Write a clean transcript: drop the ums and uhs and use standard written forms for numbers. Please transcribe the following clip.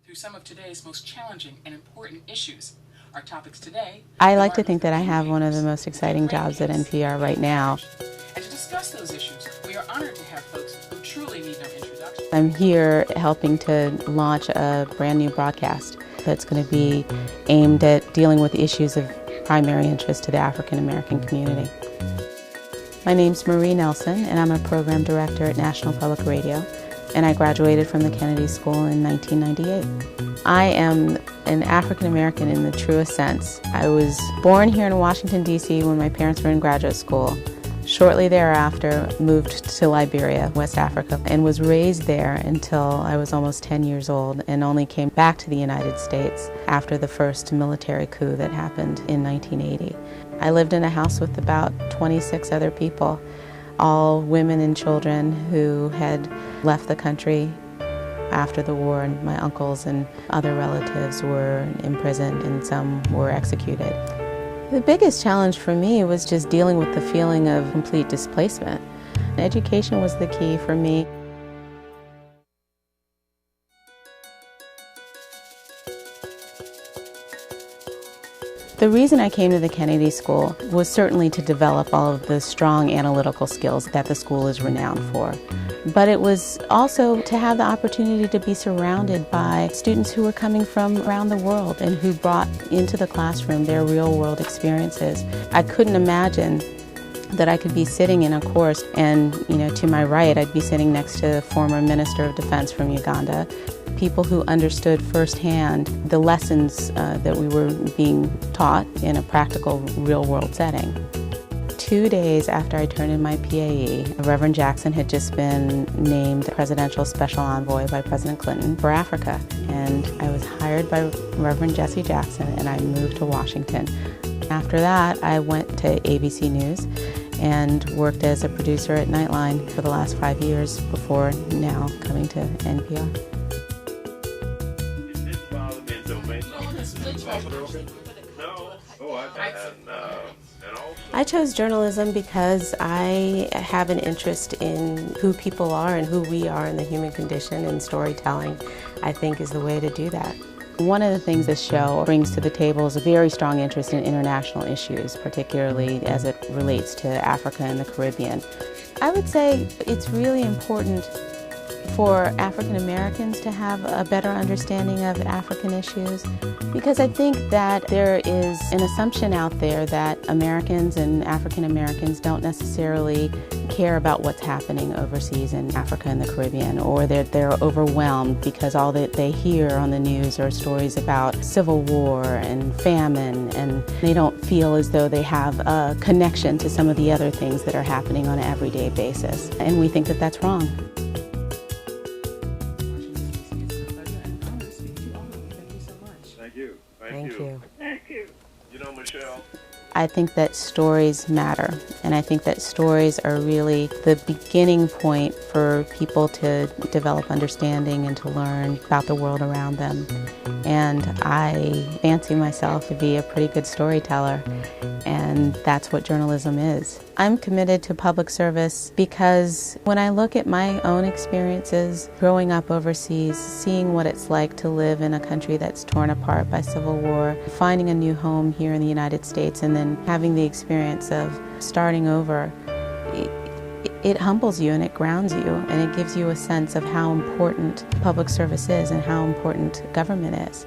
through some of today's most challenging and important issues. Our topics today... I like to think that I have one of the most exciting jobs at NPR right now. And to discuss those issues, we are honored to have folks who truly need no introduction. I'm here helping to launch a brand new broadcast that's going to be aimed at dealing with issues of primary interest to the African American community. My name's Marie Nelson, and I'm a program director at National Public Radio, and I graduated from the Kennedy School in 1998. I am an African American in the truest sense. I was born here in Washington, D.C. when my parents were in graduate school. Shortly thereafter, moved to Liberia, West Africa, and was raised there until I was almost 10 years old, and only came back to the United States after the first military coup that happened in 1980. I lived in a house with about 26 other people, all women and children who had left the country after the war, and my uncles and other relatives were imprisoned and some were executed. The biggest challenge for me was just dealing with the feeling of complete displacement. Education was the key for me. The reason I came to the Kennedy School was certainly to develop all of the strong analytical skills that the school is renowned for. But it was also to have the opportunity to be surrounded by students who were coming from around the world and who brought into the classroom their real-world experiences. I couldn't imagine that I could be sitting in a course and, to my right I'd be sitting next to the former Minister of Defense from Uganda, people who understood firsthand the lessons that we were being taught in a practical, real-world setting. 2 days after I turned in my PAE, Reverend Jackson had just been named Presidential Special Envoy by President Clinton for Africa. And I was hired by Reverend Jesse Jackson and I moved to Washington. After that, I went to ABC News and worked as a producer at Nightline for the last 5 years before now coming to NPR. I chose journalism because I have an interest in who people are and who we are in the human condition, and storytelling, I think, is the way to do that. One of the things this show brings to the table is a very strong interest in international issues, particularly as it relates to Africa and the Caribbean. I would say it's really important for African Americans to have a better understanding of African issues, because I think that there is an assumption out there that Americans and African Americans don't necessarily care about what's happening overseas in Africa and the Caribbean, or that they're overwhelmed because all that they hear on the news are stories about civil war and famine, and they don't feel as though they have a connection to some of the other things that are happening on an everyday basis. And we think that that's wrong. Thank you. Thank you. Michelle, I think that stories matter, and I think that stories are really the beginning point for people to develop understanding and to learn about the world around them. And I fancy myself to be a pretty good storyteller, and that's what journalism is. I'm committed to public service because when I look at my own experiences growing up overseas, seeing what it's like to live in a country that's torn apart by civil war, finding a new home here in the United States, and then having the experience of starting over, it humbles you and it grounds you, and it gives you a sense of how important public service is and how important government is.